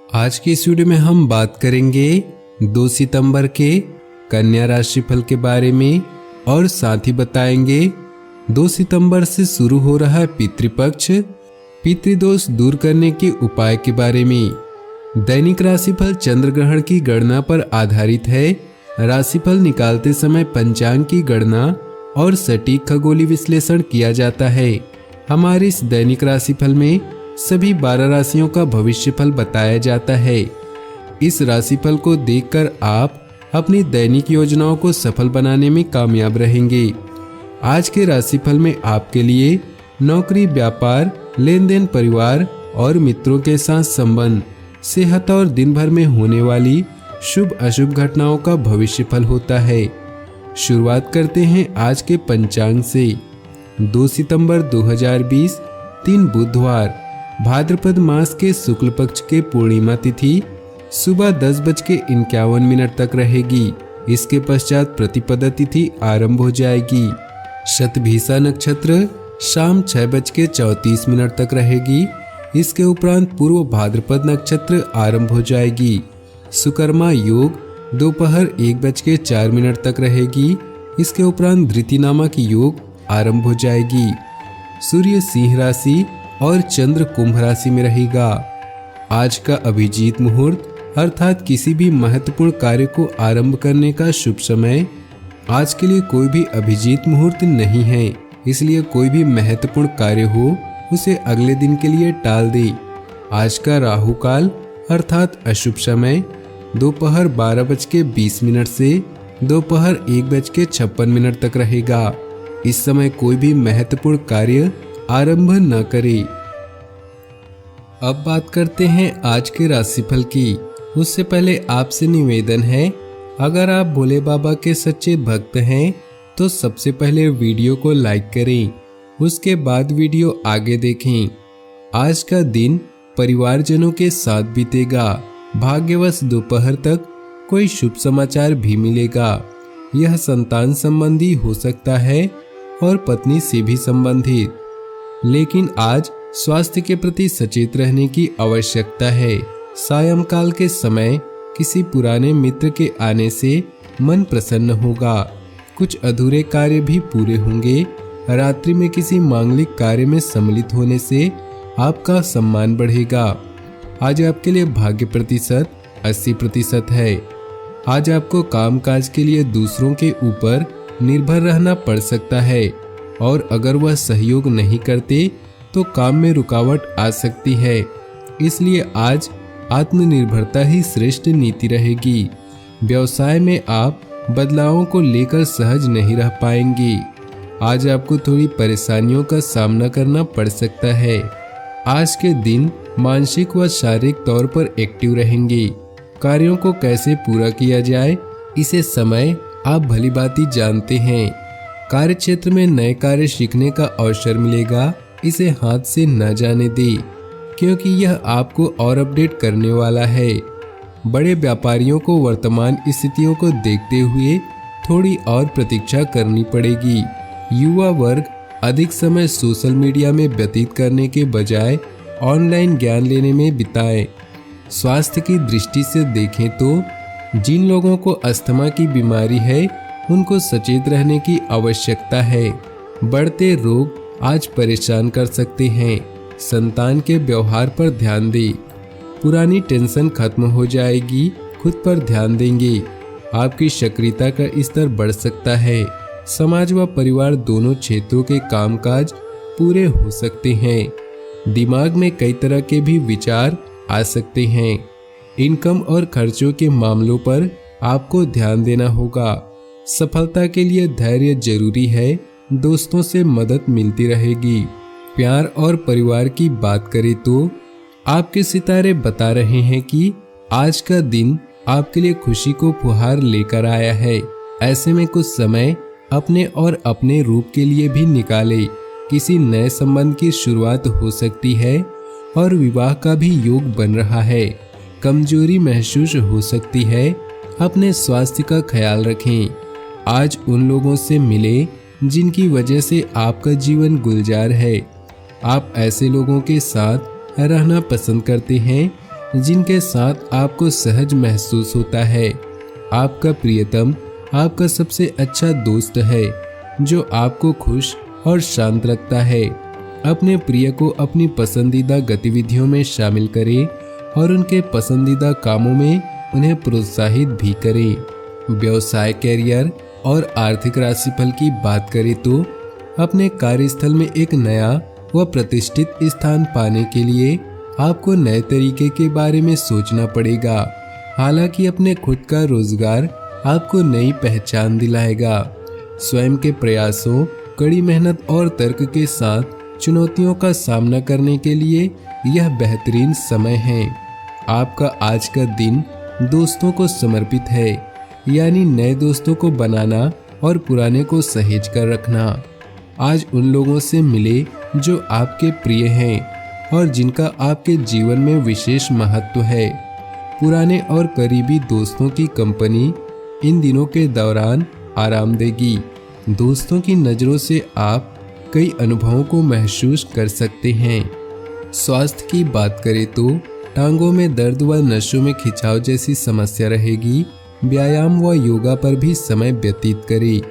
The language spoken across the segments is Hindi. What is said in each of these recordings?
आज की इस वीडियो में हम बात करेंगे 2 सितंबर के कन्या राशि फल के बारे में और साथ ही बताएंगे 2 सितंबर से शुरू हो रहा है पितृपक्ष, पितृदोष दूर करने के उपाय के बारे में। दैनिक राशिफल चंद्र ग्रहण की गणना पर आधारित है। राशिफल निकालते समय पंचांग की गणना और सटीक खगोलीय विश्लेषण किया जाता है। हमारे इस दैनिक राशिफल में सभी 12 राशियों का भविष्यफल बताया जाता है। इस राशिफल को देखकर आप अपनी दैनिक योजनाओं को सफल बनाने में कामयाब रहेंगे। आज के राशिफल में आपके लिए नौकरी, व्यापार, लेन देन, परिवार और मित्रों के साथ संबंध, सेहत और दिन भर में होने वाली शुभ अशुभ घटनाओं का भविष्यफल होता है। शुरुआत करते हैं आज के पंचांग से। 2 सितंबर 2020 3 बुधवार, भाद्रपद मास के शुक्ल पक्ष के पूर्णिमा तिथि सुबह 10:51 तक रहेगी। इसके पश्चात प्रतिपदा तिथि आरंभ हो जाएगी। शतभिषा नक्षत्र शाम 6:34 तक रहेगी। इसके उपरांत पूर्व भाद्रपद नक्षत्र आरंभ हो जाएगी। सुकर्मा योग दोपहर 1:04 तक रहेगी। इसके उपरांत धृति नामक योग आरंभ हो जाएगी। सूर्य सिंह राशि और चंद्र कुंभ राशि में रहेगा। आज का अभिजीत मुहूर्त अर्थात किसी भी महत्वपूर्ण कार्य को आरंभ करने का शुभ समय। आज के लिए कोई भी अभिजीत मुहूर्त नहीं है, इसलिए कोई भी महत्वपूर्ण कार्य हो उसे अगले दिन के लिए टाल दे। आज का राहु काल अर्थात अशुभ समय दोपहर 12:20 से दोपहर 1:56 तक रहेगा। इस समय कोई भी महत्वपूर्ण कार्य आरंभ न करें। अब बात करते हैं आज के राशिफल की। उससे पहले आपसे निवेदन है, अगर आप भोले बाबा के सच्चे भक्त हैं तो सबसे पहले वीडियो को लाइक करें, उसके बाद वीडियो आगे देखें। आज का दिन परिवारजनों के साथ बीतेगा। भाग्यवश दोपहर तक कोई शुभ समाचार भी मिलेगा। यह संतान संबंधी हो सकता है और पत्नी से भी संबंधित, लेकिन आज स्वास्थ्य के प्रति सचेत रहने की आवश्यकता है। सायंकाल के समय किसी पुराने मित्र के आने से मन प्रसन्न होगा। कुछ अधूरे कार्य भी पूरे होंगे। रात्रि में किसी मांगलिक कार्य में सम्मिलित होने से आपका सम्मान बढ़ेगा। आज आपके लिए भाग्य प्रतिशत 80% है। आज आपको कामकाज के लिए दूसरों के ऊपर निर्भर रहना पड़ सकता है और अगर वह सहयोग नहीं करते तो काम में रुकावट आ सकती है। इसलिए आज आत्मनिर्भरता ही श्रेष्ठ नीति रहेगी। व्यवसाय में आप बदलावों को लेकर सहज नहीं रह पाएंगे। आज आपको थोड़ी परेशानियों का सामना करना पड़ सकता है। आज के दिन मानसिक व शारीरिक तौर पर एक्टिव रहेंगे। कार्यों को कैसे पूरा किया जाए इसे समय आप भलीभांति जानते हैं। कार्य क्षेत्र में नए कार्य सीखने का अवसर मिलेगा। इसे हाथ से न जाने दे, क्योंकि यह आपको और अपडेट करने वाला है। बड़े व्यापारियों को वर्तमान स्थितियों को देखते हुए थोड़ी और प्रतीक्षा करनी पड़ेगी। युवा वर्ग अधिक समय सोशल मीडिया में व्यतीत करने के बजाय ऑनलाइन ज्ञान लेने में बिताएं। स्वास्थ्य की दृष्टि से देखें तो जिन लोगों को अस्थमा की बीमारी है उनको सचेत रहने की आवश्यकता है। बढ़ते रोग आज परेशान कर सकते हैं। संतान के व्यवहार पर ध्यान दें। पुरानी टेंशन खत्म हो जाएगी। खुद पर ध्यान देंगे। आपकी सक्रियता का स्तर बढ़ सकता है। समाज व परिवार दोनों क्षेत्रों के कामकाज पूरे हो सकते हैं। दिमाग में कई तरह के भी विचार आ सकते हैं। इनकम और खर्चों के मामलों पर आपको ध्यान देना होगा। सफलता के लिए धैर्य जरूरी है। दोस्तों से मदद मिलती रहेगी। प्यार और परिवार की बात करें तो आपके सितारे बता रहे हैं कि आज का दिन आपके लिए खुशी को फुहार लेकर आया है। ऐसे में कुछ समय अपने और अपने रूप के लिए भी निकाले। किसी नए संबंध की शुरुआत हो सकती है और विवाह का भी योग बन रहा है। कमजोरी महसूस हो सकती है। अपने स्वास्थ्य का ख्याल रखें। आज उन लोगों से मिले जिनकी वजह से आपका जीवन गुलजार है। आप ऐसे लोगों के साथ रहना पसंद करते हैं जिनके साथ आपको सहज महसूस होता है। आपका प्रियतम आपका सबसे अच्छा दोस्त है जो आपको खुश और शांत रखता है। अपने प्रिय को अपनी पसंदीदा गतिविधियों में शामिल करें और उनके पसंदीदा कामों में उन्हें प्रोत्साहित भी करें। व्यवसाय, कैरियर और आर्थिक राशिफल की बात करें तो अपने कार्यस्थल में एक नया व प्रतिष्ठित स्थान पाने के लिए आपको नए तरीके के बारे में सोचना पड़ेगा। हालांकि अपने खुद का रोजगार आपको नई पहचान दिलाएगा। स्वयं के प्रयासों, कड़ी मेहनत और तर्क के साथ चुनौतियों का सामना करने के लिए यह बेहतरीन समय है। आपका आज का दिन दोस्तों को समर्पित है, यानी नए दोस्तों को बनाना और पुराने को सहेज कर रखना। आज उन लोगों से मिले जो आपके प्रिय हैं और जिनका आपके जीवन में विशेष महत्व है। पुराने और करीबी दोस्तों की कंपनी इन दिनों के दौरान आराम देगी। दोस्तों की नज़रों से आप कई अनुभवों को महसूस कर सकते हैं। स्वास्थ्य की बात करें तो टांगों में दर्द व नसों में खिंचाव जैसी समस्या रहेगी। व्यायाम व योगा पर भी समय व्यतीत करें।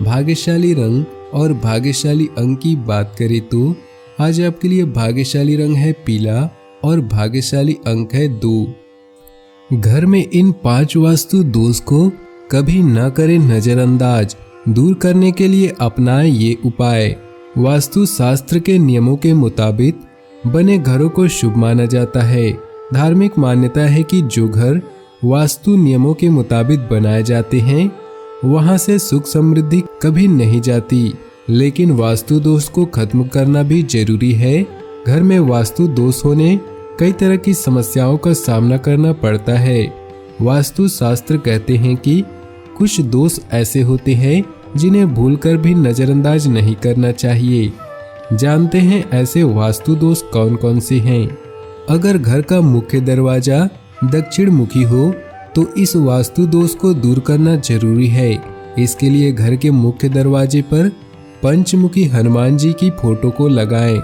भाग्यशाली रंग और भाग्यशाली अंक की बात करें तो आज आपके लिए भाग्यशाली रंग है पीला और भाग्यशाली अंक है 2। घर में इन 5 वास्तु दोष को कभी न करें नजरअंदाज। दूर करने के लिए अपनाएं ये उपाय। वास्तु शास्त्र के नियमों के मुताबिक बने घरों को शुभ माना जाता है। धार्मिक मान्यता है कि जो घर वास्तु नियमों के मुताबिक बनाए जाते हैं वहां से सुख समृद्धि कभी नहीं जाती। लेकिन वास्तु दोष को खत्म करना भी जरूरी है। घर में वास्तु दोष होने कई तरह की समस्याओं का सामना करना पड़ता है। वास्तु शास्त्र कहते हैं कि कुछ दोष ऐसे होते हैं जिन्हें भूलकर भी नजरअंदाज नहीं करना चाहिए। जानते हैं ऐसे वास्तु दोष कौन कौन से हैं। अगर घर का मुख्य दरवाजा दक्षिण मुखी हो तो इस वास्तु दोष को दूर करना जरूरी है। इसके लिए घर के मुख्य दरवाजे पर पंचमुखी हनुमान जी की फोटो को लगाएं।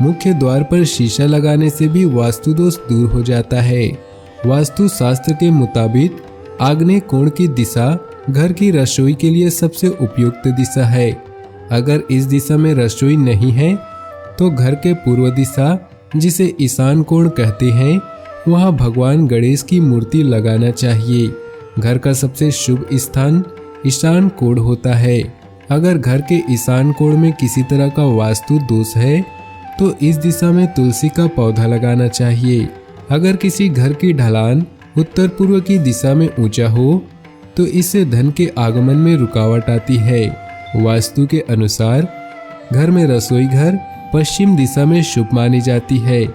मुख्य द्वार पर शीशा लगाने से भी वास्तु दोष दूर हो जाता है। वास्तु शास्त्र के मुताबिक आग्नेय कोण की दिशा घर की रसोई के लिए सबसे उपयुक्त दिशा है। अगर इस दिशा में रसोई नहीं है तो घर के पूर्व दिशा, जिसे ईशान कोण कहते हैं, वहां भगवान गणेश की मूर्ति लगाना चाहिए। घर का सबसे शुभ स्थान ईशान कोण होता है। अगर घर के ईशान कोण में किसी तरह का वास्तु दोष है तो इस दिशा में तुलसी का पौधा लगाना चाहिए। अगर किसी घर की ढलान उत्तर पूर्व की दिशा में ऊंचा हो तो इससे धन के आगमन में रुकावट आती है। वास्तु के अनुसार घर में रसोई घर पश्चिम दिशा में शुभ मानी जाती है,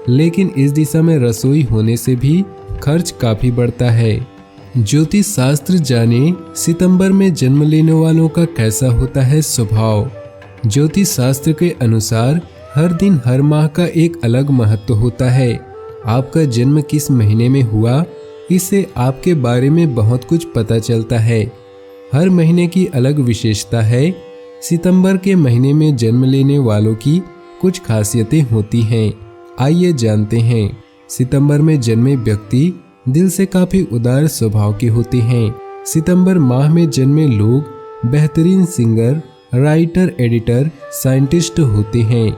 लेकिन इस दिशा में रसोई होने से भी खर्च काफी बढ़ता है। ज्योतिष शास्त्र जाने सितंबर में जन्म लेने वालों का कैसा होता है स्वभाव। ज्योतिष शास्त्र के अनुसार हर दिन हर माह का एक अलग महत्व होता है। आपका जन्म किस महीने में हुआ, इससे आपके बारे में बहुत कुछ पता चलता है। हर महीने की अलग विशेषता है। सितंबर के महीने में जन्म लेने वालों की कुछ खासियतें होती हैं। आइए जानते हैं। सितंबर में जन्मे व्यक्ति दिल से काफी उदार स्वभाव के होते हैं। सितंबर माह में जन्मे लोग बेहतरीन सिंगर, राइटर, एडिटर, साइंटिस्ट होते हैं।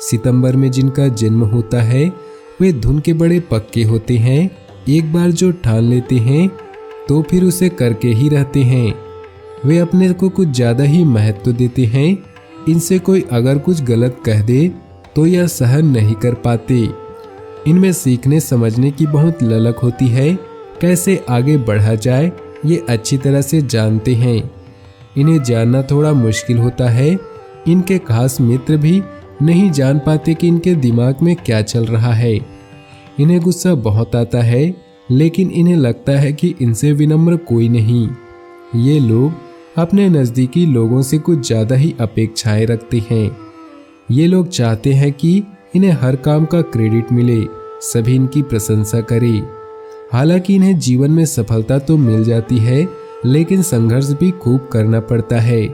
सितंबर में जिनका जन्म होता है वे धुन के बड़े पक्के होते हैं। एक बार जो ठान लेते हैं तो फिर उसे करके ही रहते हैं। वे अपने को कुछ ज्यादा ही महत्व देते हैं। इनसे कोई अगर कुछ गलत कह दे तो यह सहन नहीं कर पाते। इनमें सीखने समझने की बहुत ललक होती है। कैसे आगे बढ़ा जाए ये अच्छी तरह से जानते हैं। इन्हें जानना थोड़ा मुश्किल होता है। इनके खास मित्र भी नहीं जान पाते कि इनके दिमाग में क्या चल रहा है। इन्हें गुस्सा बहुत आता है, लेकिन इन्हें लगता है कि इनसे विनम्र कोई नहीं। ये लोग अपने नज़दीकी लोगों से कुछ ज़्यादा ही अपेक्षाएं रखते हैं। ये लोग चाहते हैं कि इन्हें हर काम का क्रेडिट मिले, सभी इनकी प्रशंसा करें। हालांकि इन्हें जीवन में सफलता तो मिल जाती है, लेकिन संघर्ष भी खूब करना पड़ता है।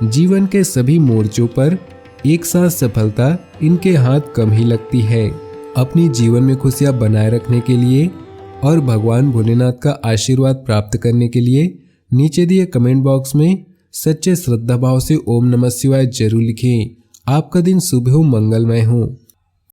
जीवन के सभी मोर्चों पर एक साथ सफलता इनके हाथ कम ही लगती है। अपनी जीवन में खुशियां बनाए रखने के लिए और भगवान भोलेनाथ का आशीर्वाद प्राप्त करने के लिए नीचे दिए कमेंट बॉक्स में सच्चे श्रद्धा भाव से ओम नमः शिवाय जरूर लिखें। आपका दिन शुभ हो, मंगलमय हो।